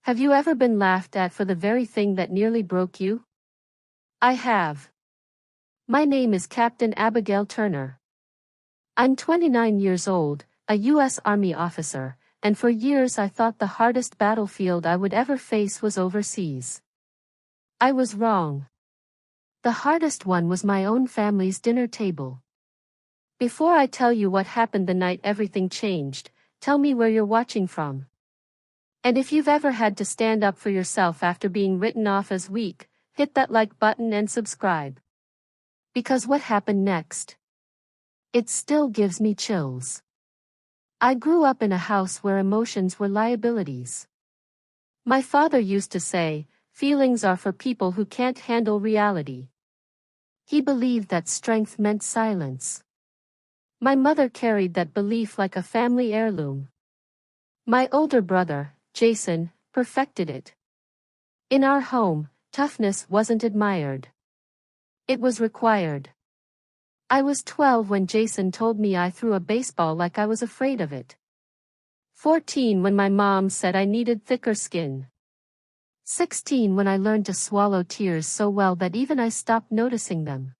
Have you ever been laughed at for the very thing that nearly broke you? I have. My name is Captain Abigail Turner. I'm 29 years old, a U.S. Army officer, and for years I thought the hardest battlefield I would ever face was overseas. I was wrong. The hardest one was my own family's dinner table. Before I tell you what happened the night everything changed, tell me where you're watching from. And if you've ever had to stand up for yourself after being written off as weak, hit that like button and subscribe. Because what happened next? It still gives me chills. I grew up in a house where emotions were liabilities. My father used to say, feelings are for people who can't handle reality. He believed that strength meant silence. My mother carried that belief like a family heirloom. My older brother, Jason, perfected it. In our home, toughness wasn't admired. It was required. I was 12 when Jason told me I threw a baseball like I was afraid of it. 14 when my mom said I needed thicker skin. 16 when I learned to swallow tears so well that even I stopped noticing them.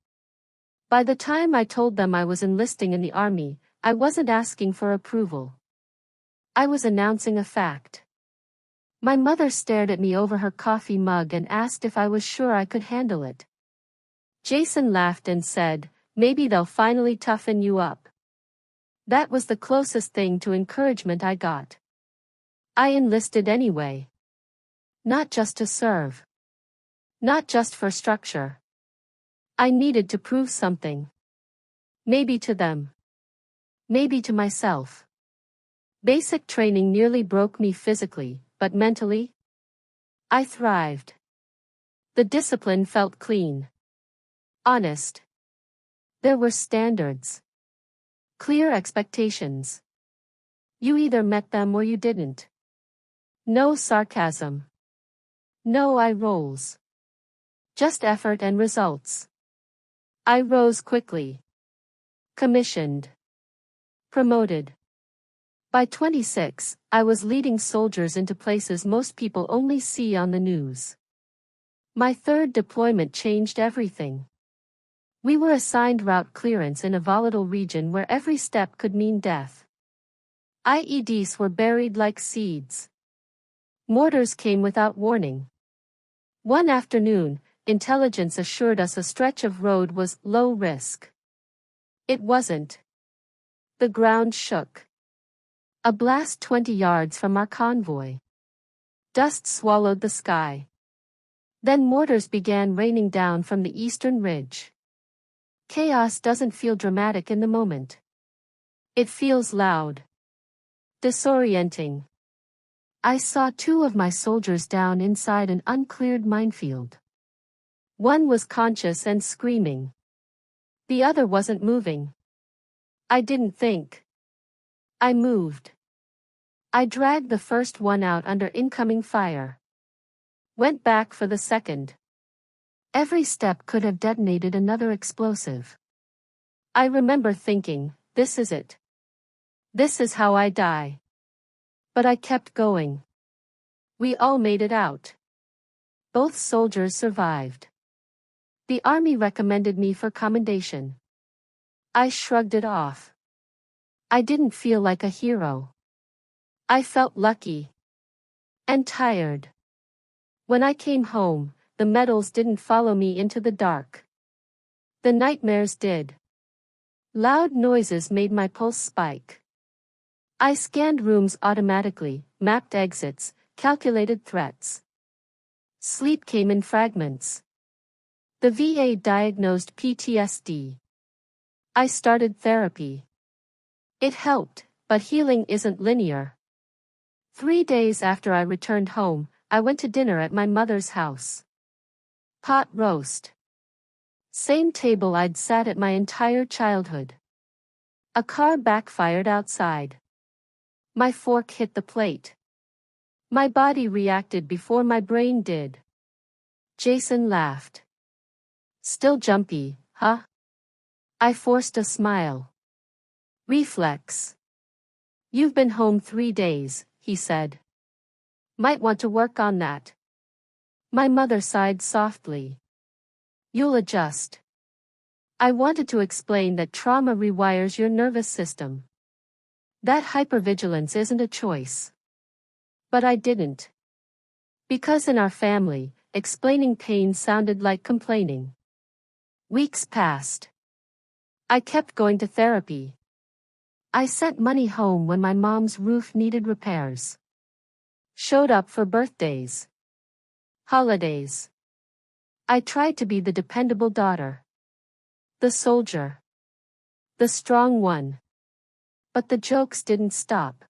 By the time I told them I was enlisting in the army, I wasn't asking for approval. I was announcing a fact. My mother stared at me over her coffee mug and asked if I was sure I could handle it. Jason laughed and said, "Maybe they'll finally toughen you up." That was the closest thing to encouragement I got. I enlisted anyway. Not just to serve. Not just for structure. I needed to prove something. Maybe to them. Maybe to myself. Basic training nearly broke me physically, but mentally? I thrived. The discipline felt clean. Honest. There were standards. Clear expectations. You either met them or you didn't. No sarcasm. No eye rolls. Just effort and results. I rose quickly. Commissioned. Promoted. By 26, I was leading soldiers into places most people only see on the news. My third deployment changed everything. We were assigned route clearance in a volatile region where every step could mean death. IEDs were buried like seeds. Mortars came without warning. One afternoon, intelligence assured us a stretch of road was low risk. It wasn't. The ground shook. A blast 20 yards from our convoy. Dust swallowed the sky. Then mortars began raining down from the eastern ridge. Chaos doesn't feel dramatic in the moment. It feels loud. Disorienting. I saw 2 of my soldiers down inside an uncleared minefield. One was conscious and screaming. The other wasn't moving. I didn't think. I moved. I dragged the first one out under incoming fire. Went back for the second. Every step could have detonated another explosive. I remember thinking, this is it. This is how I die. But I kept going. We all made it out. Both soldiers survived. The army recommended me for commendation. I shrugged it off. I didn't feel like a hero. I felt lucky. And tired. When I came home, the medals didn't follow me into the dark. The nightmares did. Loud noises made my pulse spike. I scanned rooms automatically, mapped exits, calculated threats. Sleep came in fragments. The VA diagnosed PTSD. I started therapy. It helped, but healing isn't linear. 3 days after I returned home, I went to dinner at my mother's house. Pot roast. Same table I'd sat at my entire childhood. A car backfired outside. My fork hit the plate. My body reacted before my brain did. Jason laughed. Still jumpy, huh? I forced a smile. Reflex. You've been home 3 days, he said. Might want to work on that. My mother sighed softly. You'll adjust. I wanted to explain that trauma rewires your nervous system. That hypervigilance isn't a choice. But I didn't. Because in our family, explaining pain sounded like complaining. Weeks passed. I kept going to therapy. I sent money home when my mom's roof needed repairs. Showed up for birthdays. Holidays. I tried to be the dependable daughter. The soldier. The strong one. But the jokes didn't stop.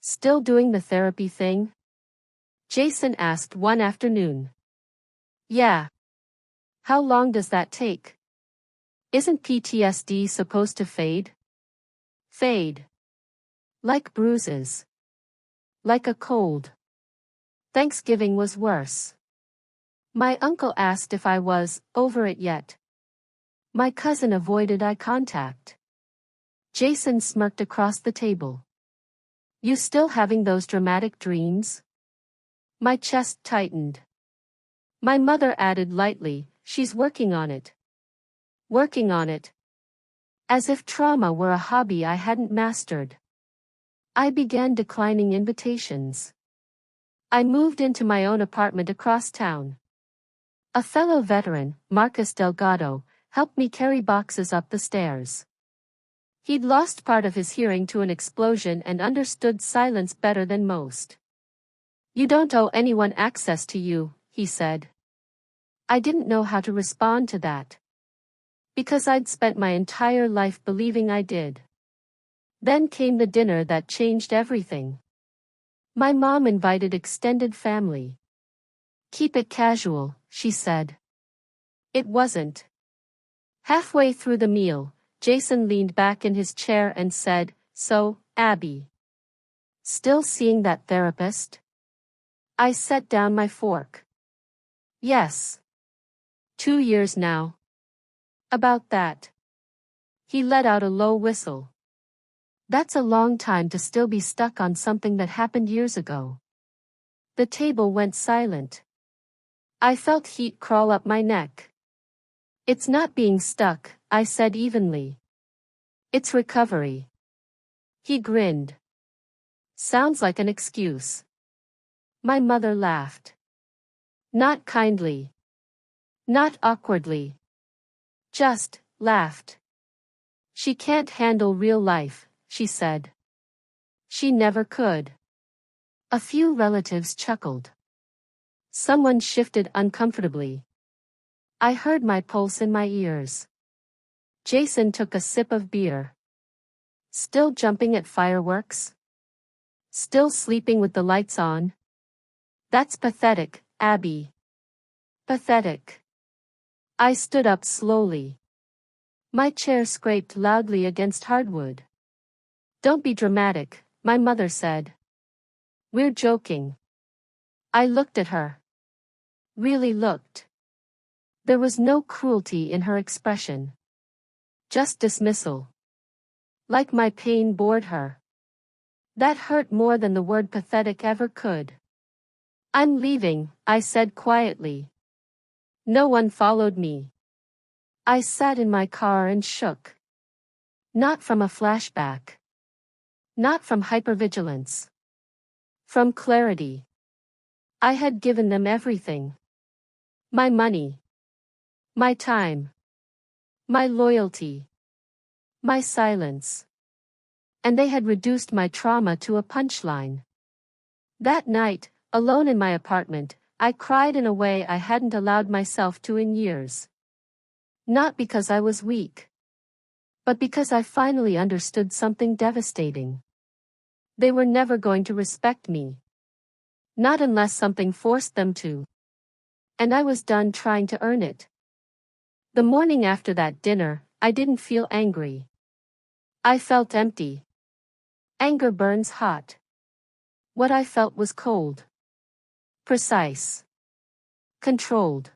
Still doing the therapy thing? Jason asked one afternoon. Yeah. How long does that take? Isn't PTSD supposed to fade? Fade. Like bruises. Like a cold. Thanksgiving was worse. My uncle asked if I was over it yet. My cousin avoided eye contact. Jason smirked across the table. You still having those dramatic dreams? My chest tightened. My mother added lightly, she's working on it. Working on it. As if trauma were a hobby I hadn't mastered. I began declining invitations. I moved into my own apartment across town. A fellow veteran, Marcus Delgado, helped me carry boxes up the stairs. He'd lost part of his hearing to an explosion and understood silence better than most. You don't owe anyone access to you, he said. I didn't know how to respond to that. Because I'd spent my entire life believing I did. Then came the dinner that changed everything. My mom invited extended family. Keep it casual, she said. It wasn't. Halfway through the meal, Jason leaned back in his chair and said, So, Abby. Still seeing that therapist? I set down my fork. Yes. 2 years now. About that. He let out a low whistle. That's a long time to still be stuck on something that happened years ago. The table went silent. I felt heat crawl up my neck. It's not being stuck, I said evenly. It's recovery. He grinned. Sounds like an excuse. My mother laughed. Not kindly. Not awkwardly. Just laughed. She can't handle real life, she said. She never could. A few relatives chuckled. Someone shifted uncomfortably. I heard my pulse in my ears. Jason took a sip of beer. Still jumping at fireworks? Still sleeping with the lights on? That's pathetic, Abby. Pathetic. I stood up slowly. My chair scraped loudly against hardwood. Don't be dramatic, my mother said. We're joking. I looked at her. Really looked. There was no cruelty in her expression. Just dismissal. Like my pain bored her. That hurt more than the word pathetic ever could. I'm leaving, I said quietly. No one followed me. I sat in my car and shook. Not from a flashback. Not from hypervigilance. From clarity. I had given them everything. My money. My time. My loyalty. My silence. And they had reduced my trauma to a punchline. That night, alone in my apartment, I cried in a way I hadn't allowed myself to in years. Not because I was weak. But because I finally understood something devastating. They were never going to respect me. Not unless something forced them to. And I was done trying to earn it. The morning after that dinner, I didn't feel angry. I felt empty. Anger burns hot. What I felt was cold. Precise. Controlled.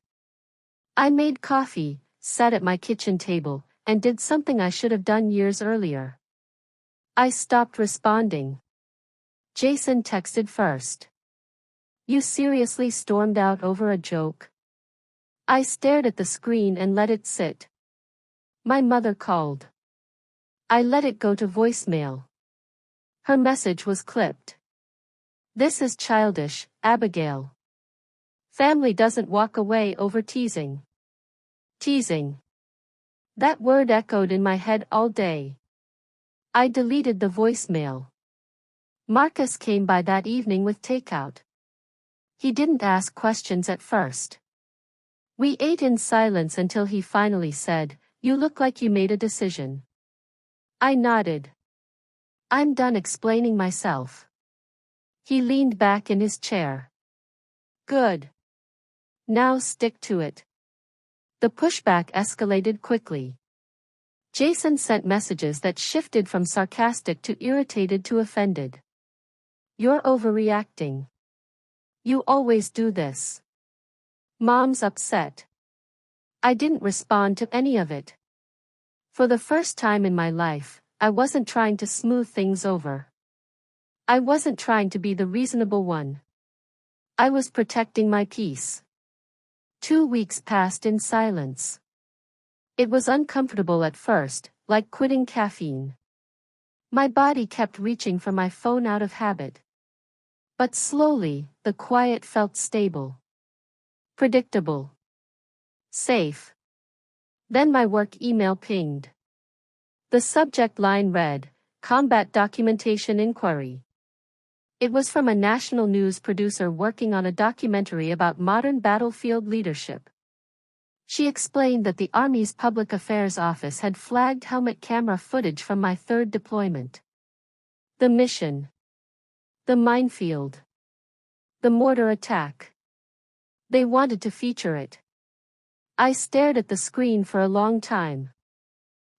I made coffee, sat at my kitchen table, and did something I should have done years earlier. I stopped responding. Jason texted first. You seriously stormed out over a joke? I stared at the screen and let it sit. My mother called. I let it go to voicemail. Her message was clipped. This is childish, Abigail. Family doesn't walk away over teasing. Teasing. That word echoed in my head all day. I deleted the voicemail. Marcus came by that evening with takeout. He didn't ask questions at first. We ate in silence until he finally said, "You look like you made a decision." I nodded. I'm done explaining myself. He leaned back in his chair. Good. Now stick to it. The pushback escalated quickly. Jason sent messages that shifted from sarcastic to irritated to offended. You're overreacting. You always do this. Mom's upset. I didn't respond to any of it. For the first time in my life, I wasn't trying to smooth things over. I wasn't trying to be the reasonable one. I was protecting my peace. 2 weeks passed in silence. It was uncomfortable at first, like quitting caffeine. My body kept reaching for my phone out of habit. But slowly, the quiet felt stable. Predictable. Safe. Then my work email pinged. The subject line read, Combat Documentation Inquiry. It was from a national news producer working on a documentary about modern battlefield leadership. She explained that the Army's Public Affairs Office had flagged helmet camera footage from my third deployment. The mission. The minefield. The mortar attack. They wanted to feature it. I stared at the screen for a long time.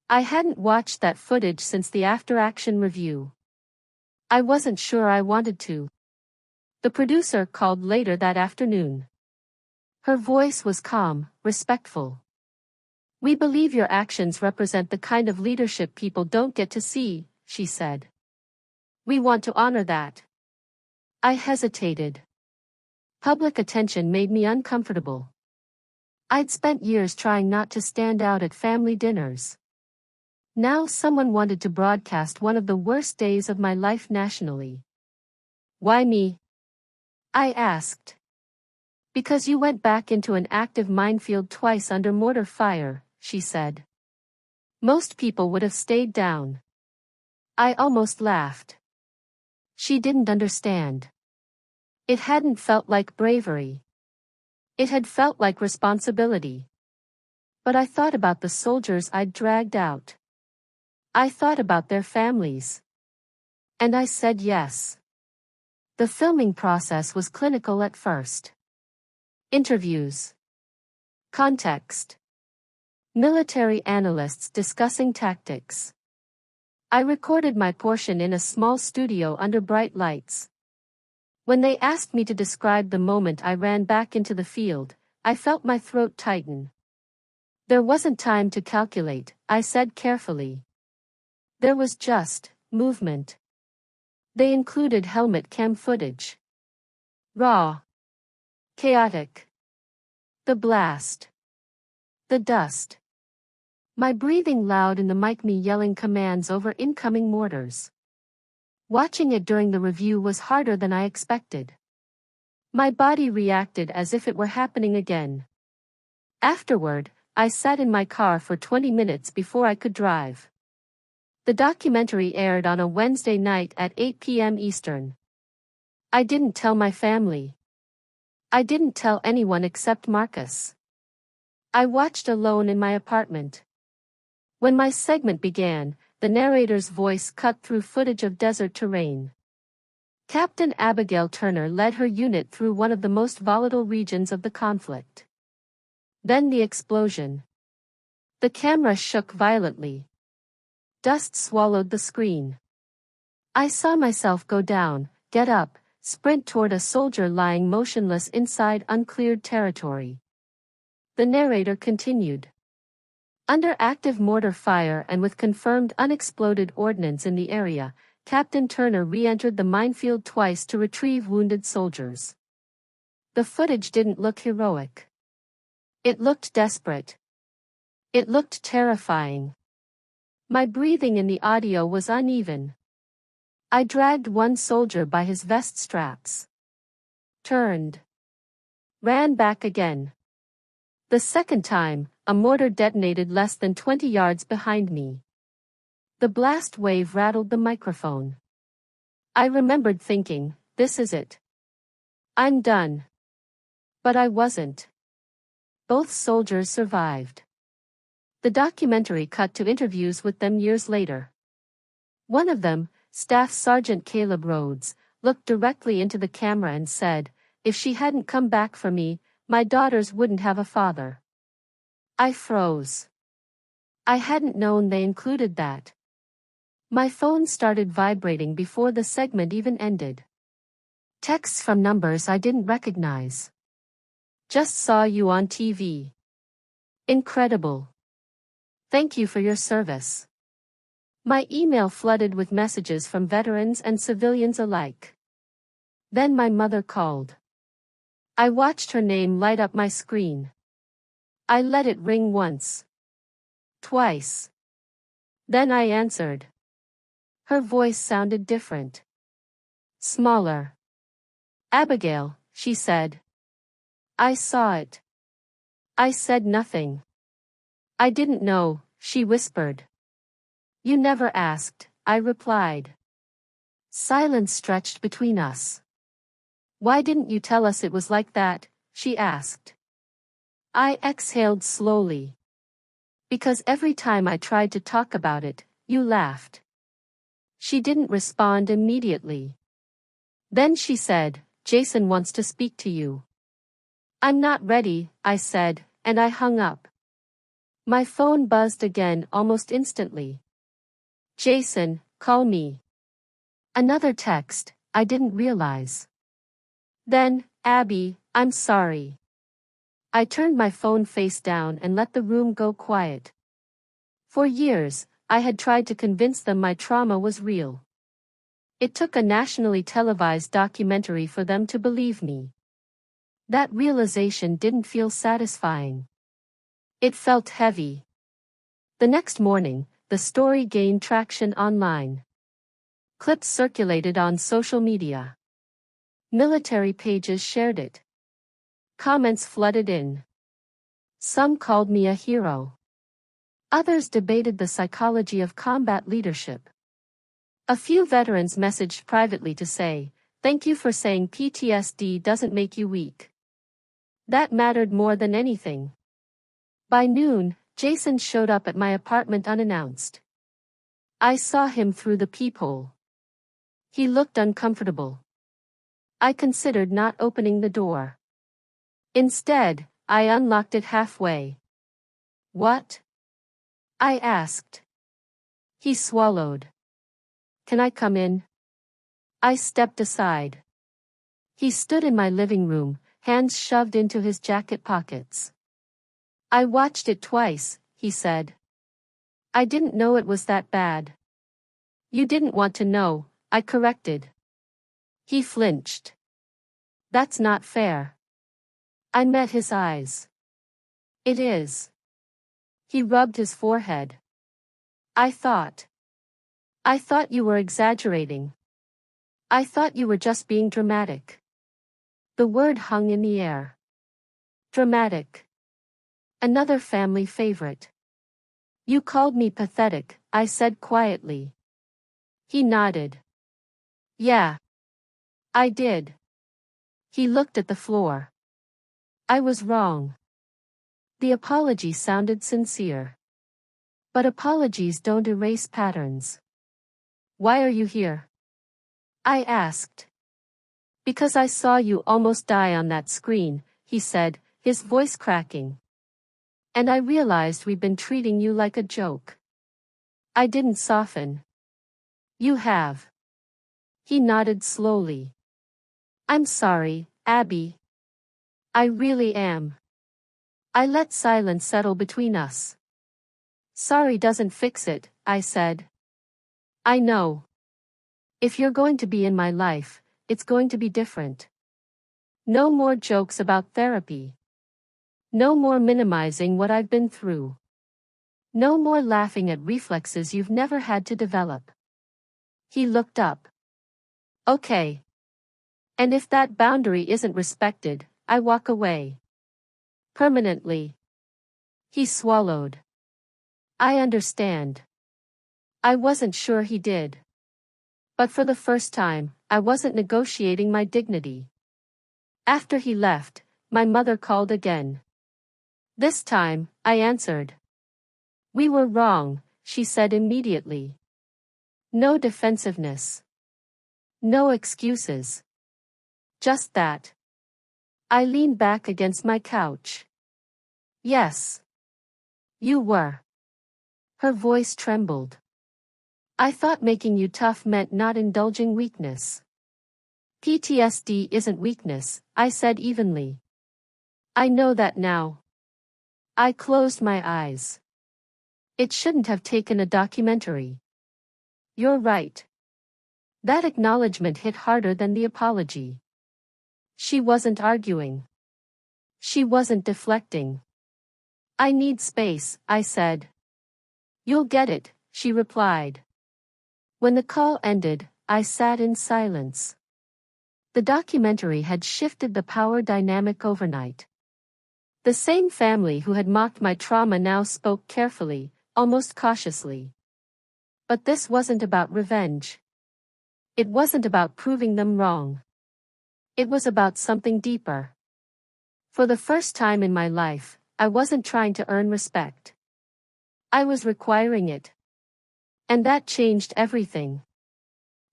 I hadn't watched that footage since the after-action review. I wasn't sure I wanted to. The producer called later that afternoon. Her voice was calm, respectful. We believe your actions represent the kind of leadership people don't get to see, she said. We want to honor that. I hesitated. Public attention made me uncomfortable. I'd spent years trying not to stand out at family dinners. Now someone wanted to broadcast one of the worst days of my life nationally. Why me? I asked. Because you went back into an active minefield twice under mortar fire, she said. Most people would have stayed down. I almost laughed. She didn't understand. It hadn't felt like bravery. It had felt like responsibility. But I thought about the soldiers I'd dragged out. I thought about their families. And I said yes. The filming process was clinical at first. Interviews. Context. Military analysts discussing tactics. I recorded my portion in a small studio under bright lights. When they asked me to describe the moment I ran back into the field, I felt my throat tighten. There wasn't time to calculate, I said carefully. There was just movement. They included helmet cam footage. Raw. Chaotic. The blast. The dust. My breathing loud in the mic, me yelling commands over incoming mortars. Watching it during the review was harder than I expected. My body reacted as if it were happening again. Afterward, I sat in my car for 20 minutes before I could drive. The documentary aired on a Wednesday night at 8 p.m. Eastern. I didn't tell my family. I didn't tell anyone except Marcus. I watched alone in my apartment. When my segment began, the narrator's voice cut through footage of desert terrain. Captain Abigail Turner led her unit through one of the most volatile regions of the conflict. Then the explosion. The camera shook violently. Dust swallowed the screen. I saw myself go down, get up, sprint toward a soldier lying motionless inside uncleared territory. The narrator continued. Under active mortar fire and with confirmed unexploded ordnance in the area, Captain Turner re-entered the minefield twice to retrieve wounded soldiers. The footage didn't look heroic. It looked desperate. It looked terrifying. My breathing in the audio was uneven. I dragged one soldier by his vest straps. Turned. Ran back again. The second time, a mortar detonated less than 20 yards behind me. The blast wave rattled the microphone. I remembered thinking, this is it. I'm done. But I wasn't. Both soldiers survived. The documentary cut to interviews with them years later. One of them, Staff Sergeant Caleb Rhodes, looked directly into the camera and said, "If she hadn't come back for me, my daughters wouldn't have a father." I froze. I hadn't known they included that. My phone started vibrating before the segment even ended. Texts from numbers I didn't recognize. "Just saw you on TV. Incredible. Thank you for your service." My email flooded with messages from veterans and civilians alike. Then my mother called. I watched her name light up my screen. I let it ring once. Twice. Then I answered. Her voice sounded different. Smaller. "Abigail," she said. I saw it. I said nothing. "I didn't know," she whispered. "You never asked," I replied. Silence stretched between us. "Why didn't you tell us it was like that?" she asked. I exhaled slowly. "Because every time I tried to talk about it, you laughed." She didn't respond immediately. Then she said, "Jason wants to speak to you." "I'm not ready," I said, and I hung up. My phone buzzed again almost instantly. "Jason, call me." Another text, I didn't realize. Then, "Abby, I'm sorry." I turned my phone face down and let the room go quiet. For years, I had tried to convince them my trauma was real. It took a nationally televised documentary for them to believe me. That realization didn't feel satisfying. It felt heavy. The next morning, the story gained traction online. Clips circulated on social media. Military pages shared it. Comments flooded in. Some called me a hero. Others debated the psychology of combat leadership. A few veterans messaged privately to say, "Thank you for saying PTSD doesn't make you weak." That mattered more than anything. By noon, Jason showed up at my apartment unannounced. I saw him through the peephole. He looked uncomfortable. I considered not opening the door. Instead, I unlocked it halfway. "What?" I asked. He swallowed. "Can I come in?" I stepped aside. He stood in my living room, hands shoved into his jacket pockets. "I watched it twice," he said. "I didn't know it was that bad." "You didn't want to know," I corrected. He flinched. "That's not fair." I met his eyes. "It is." He rubbed his forehead. I thought you were exaggerating. I thought you were just being dramatic." The word hung in the air. Dramatic. Another family favorite. "You called me pathetic," I said quietly. He nodded. "Yeah. I did." He looked at the floor. I was wrong. The apology sounded sincere. But apologies don't erase patterns. "Why are you here?" I asked. "Because I saw you almost die on that screen," he said, his voice cracking. "And I realized we'd been treating you like a joke." I didn't soften. "You have." He nodded slowly. "I'm sorry, Abby. I really am." I let silence settle between us. "Sorry doesn't fix it," I said. "I know. If you're going to be in my life, it's going to be different." No more jokes about therapy. No more minimizing what I've been through. No more laughing at reflexes you've never had to develop. He looked up. Okay. And if that boundary isn't respected, I walk away. Permanently. He swallowed. I understand. I wasn't sure he did. But for the first time, I wasn't negotiating my dignity. After he left, my mother called again. This time, I answered. We were wrong, she said immediately. No defensiveness. No excuses. Just that. I leaned back against my couch. Yes. You were. Her voice trembled. I thought making you tough meant not indulging weakness. PTSD isn't weakness, I said evenly. I know that now. I closed my eyes. It shouldn't have taken a documentary. You're right. That acknowledgement hit harder than the apology. She wasn't arguing. She wasn't deflecting. I need space, I said. You'll get it, she replied. When the call ended, I sat in silence. The documentary had shifted the power dynamic overnight. The same family who had mocked my trauma now spoke carefully, almost cautiously. But this wasn't about revenge. It wasn't about proving them wrong. It was about something deeper. For the first time in my life, I wasn't trying to earn respect. I was requiring it. And that changed everything.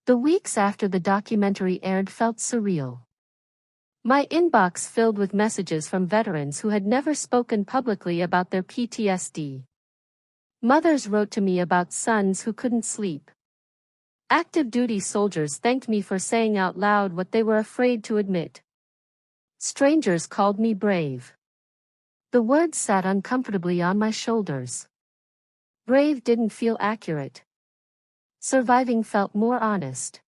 The weeks after the documentary aired felt surreal. My inbox filled with messages from veterans who had never spoken publicly about their PTSD. Mothers wrote to me about sons who couldn't sleep. Active duty soldiers thanked me for saying out loud what they were afraid to admit. Strangers called me brave. The words sat uncomfortably on my shoulders. Brave didn't feel accurate. Surviving felt more honest.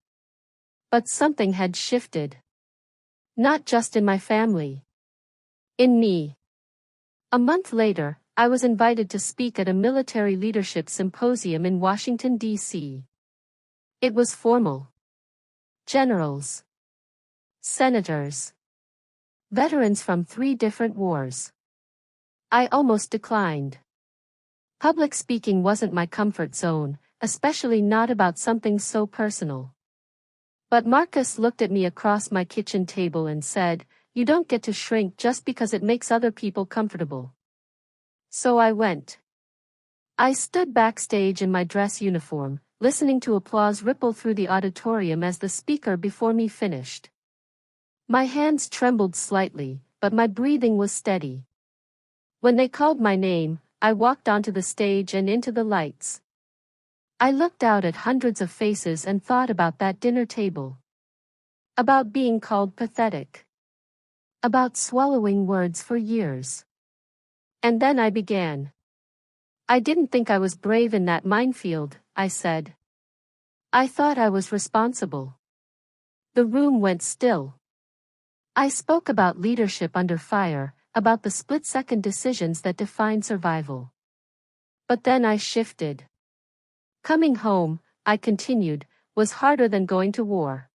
But something had shifted. Not just in my family. In me. A month later, I was invited to speak at a military leadership symposium in Washington, D.C. It was formal. Generals. Senators. Veterans from 3 different wars. I almost declined. Public speaking wasn't my comfort zone, especially not about something so personal. But Marcus looked at me across my kitchen table and said, "You don't get to shrink just because it makes other people comfortable." So I went. I stood backstage in my dress uniform, listening to applause ripple through the auditorium as the speaker before me finished. My hands trembled slightly, but my breathing was steady. When they called my name, I walked onto the stage and into the lights. I looked out at hundreds of faces and thought about that dinner table. About being called pathetic. About swallowing words for years. And then I began. I didn't think I was brave in that minefield, I said. I thought I was responsible. The room went still. I spoke about leadership under fire, about the split-second decisions that define survival. But then I shifted. Coming home, I continued, was harder than going to war.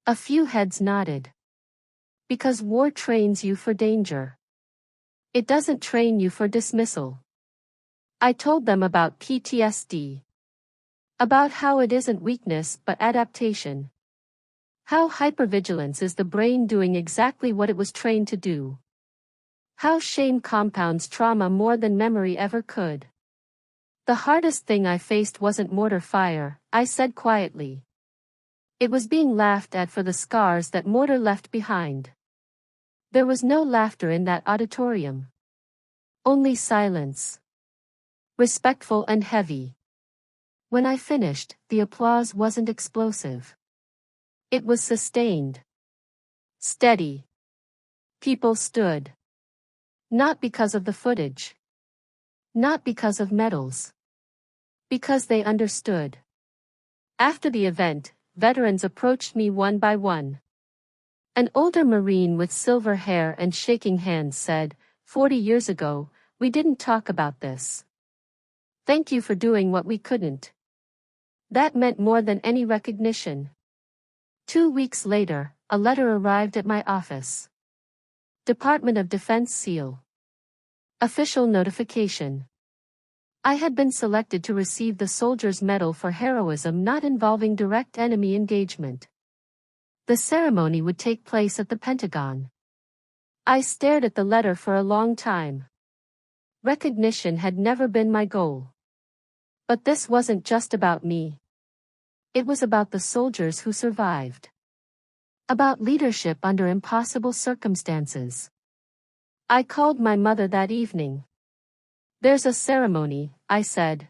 A few heads nodded. Because war trains you for danger. It doesn't train you for dismissal. I told them about PTSD. About how it isn't weakness but adaptation. How hypervigilance is the brain doing exactly what it was trained to do. How shame compounds trauma more than memory ever could. The hardest thing I faced wasn't mortar fire, I said quietly. It was being laughed at for the scars that mortar left behind. There was no laughter in that auditorium. Only silence. Respectful and heavy. When I finished, the applause wasn't explosive. It was sustained. Steady. People stood. Not because of the footage. Not because of medals. Because they understood. After the event, veterans approached me one by one. An older Marine with silver hair and shaking hands said, 40 years ago, we didn't talk about this. Thank you for doing what we couldn't. That meant more than any recognition. 2 weeks later, a letter arrived at my office. Department of Defense seal. Official notification. I had been selected to receive the Soldier's Medal for heroism not involving direct enemy engagement. The ceremony would take place at the Pentagon. I stared at the letter for a long time. Recognition had never been my goal. But this wasn't just about me. It was about the soldiers who survived. About leadership under impossible circumstances. I called my mother that evening. There's a ceremony, I said.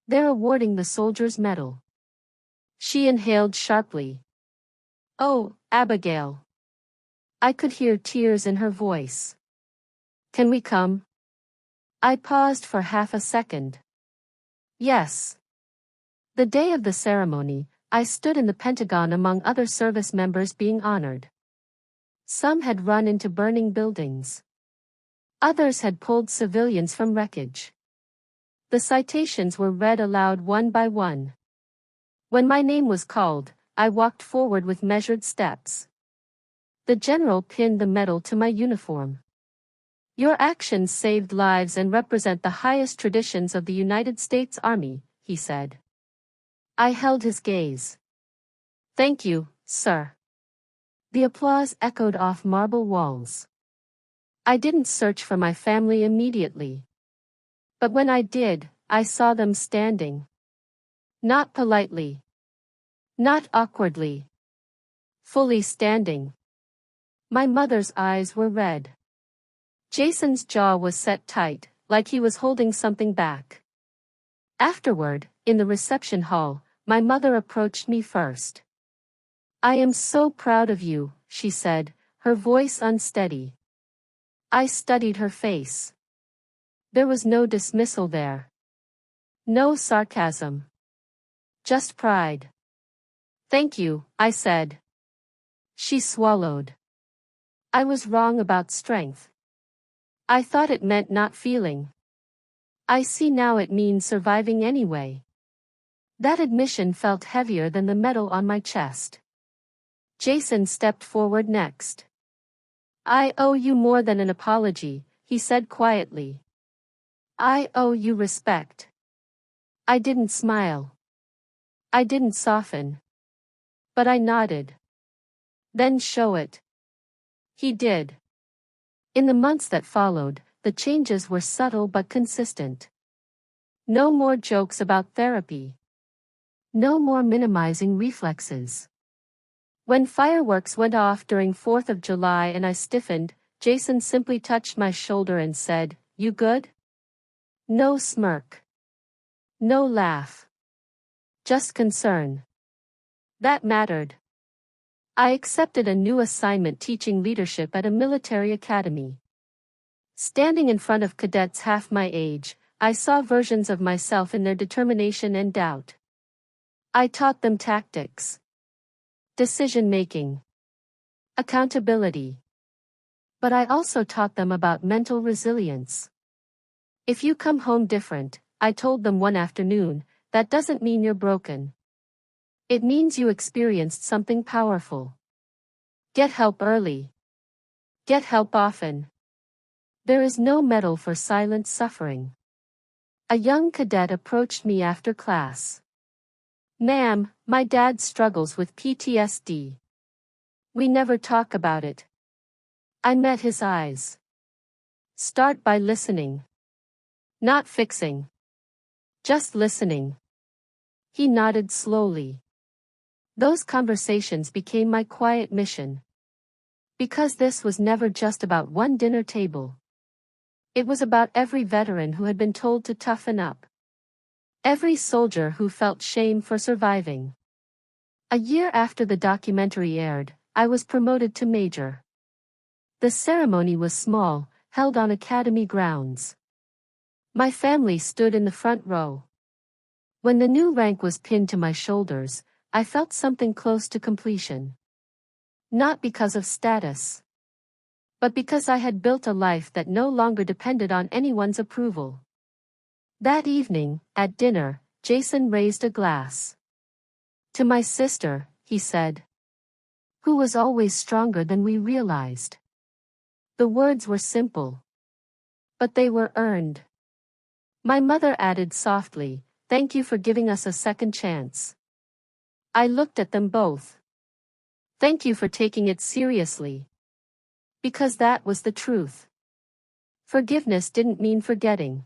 They're awarding the Soldier's Medal. She inhaled sharply. Oh, Abigail. I could hear tears in her voice. Can we come? I paused for half a second. Yes. The day of the ceremony, I stood in the Pentagon among other service members being honored. Some had run into burning buildings. Others had pulled civilians from wreckage. The citations were read aloud one by one. When my name was called, I walked forward with measured steps. The general pinned the medal to my uniform. Your actions saved lives and represent the highest traditions of the United States Army, he said. I held his gaze. Thank you, sir. The applause echoed off marble walls. I didn't search for my family immediately. But when I did, I saw them standing. Not politely. Not awkwardly. Fully standing. My mother's eyes were red. Jason's jaw was set tight, like he was holding something back. Afterward, in the reception hall, my mother approached me first. I am so proud of you, she said, her voice unsteady. I studied her face. There was no dismissal there. No sarcasm. Just pride. Thank you, I said. She swallowed. I was wrong about strength. I thought it meant not feeling. I see now it means surviving anyway. That admission felt heavier than the medal on my chest. Jason stepped forward next. I owe you more than an apology, he said quietly. I owe you respect. I didn't smile. I didn't soften. But I nodded. Then show it. He did. In the months that followed, the changes were subtle but consistent. No more jokes about therapy. No more minimizing reflexes. When fireworks went off during 4th of July and I stiffened, Jason simply touched my shoulder and said, "You good?" No smirk. No laugh. Just concern. That mattered. I accepted a new assignment teaching leadership at a military academy. Standing in front of cadets half my age, I saw versions of myself in their determination and doubt. I taught them tactics. Decision-making. Accountability. But I also taught them about mental resilience. If you come home different, I told them one afternoon, that doesn't mean you're broken. It means you experienced something powerful. Get help early. Get help often. There is no medal for silent suffering. A young cadet approached me after class. Ma'am, my dad struggles with PTSD. We never talk about it. I met his eyes. Start by listening. Not fixing. Just listening. He nodded slowly. Those conversations became my quiet mission. Because this was never just about one dinner table. It was about every veteran who had been told to toughen up. Every soldier who felt shame for surviving. A year after the documentary aired, I was promoted to major. The ceremony was small, held on academy grounds. My family stood in the front row. When the new rank was pinned to my shoulders, I felt something close to completion. Not because of status, but because I had built a life that no longer depended on anyone's approval. That evening, at dinner, Jason raised a glass. To my sister, he said, who was always stronger than we realized. The words were simple, but they were earned. My mother added softly, thank you for giving us a second chance. I looked at them both. Thank you for taking it seriously. Because that was the truth. Forgiveness didn't mean forgetting.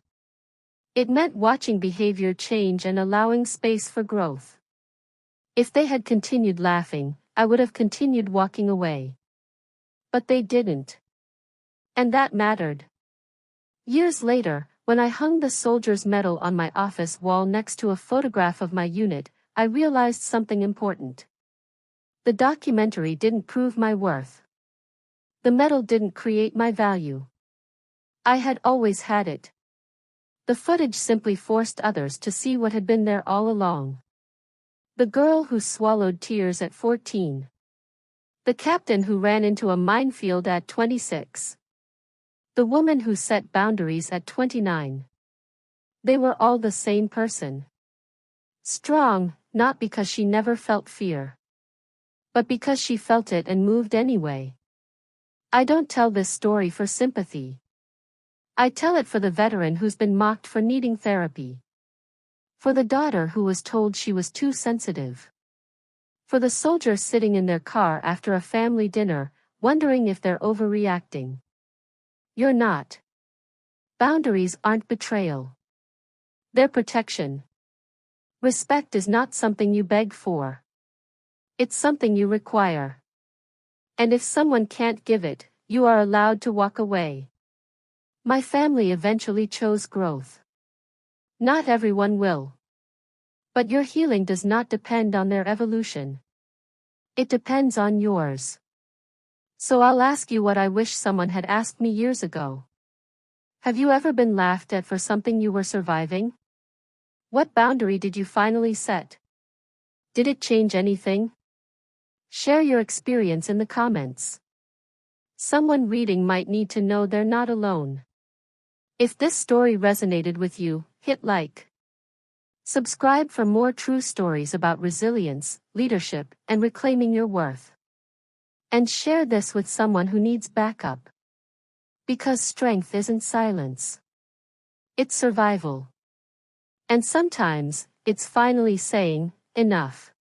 It meant watching behavior change and allowing space for growth. If they had continued laughing, I would have continued walking away. But they didn't. And that mattered. Years later, when I hung the soldier's medal on my office wall next to a photograph of my unit, I realized something important. The documentary didn't prove my worth. The medal didn't create my value. I had always had it. The footage simply forced others to see what had been there all along. The girl who swallowed tears at 14. The captain who ran into a minefield at 26. The woman who set boundaries at 29. They were all the same person. Strong, not because she never felt fear, but because she felt it and moved anyway. I don't tell this story for sympathy. I tell it for the veteran who's been mocked for needing therapy. For the daughter who was told she was too sensitive. For the soldier sitting in their car after a family dinner, wondering if they're overreacting. You're not. Boundaries aren't betrayal. They're protection. Respect is not something you beg for. It's something you require. And if someone can't give it, you are allowed to walk away. My family eventually chose growth. Not everyone will. But your healing does not depend on their evolution. It depends on yours. So I'll ask you what I wish someone had asked me years ago. Have you ever been laughed at for something you were surviving? What boundary did you finally set? Did it change anything? Share your experience in the comments. Someone reading might need to know they're not alone. If this story resonated with you, hit like. Subscribe for more true stories about resilience, leadership, and reclaiming your worth. And share this with someone who needs backup. Because strength isn't silence. It's survival. And sometimes, it's finally saying, enough.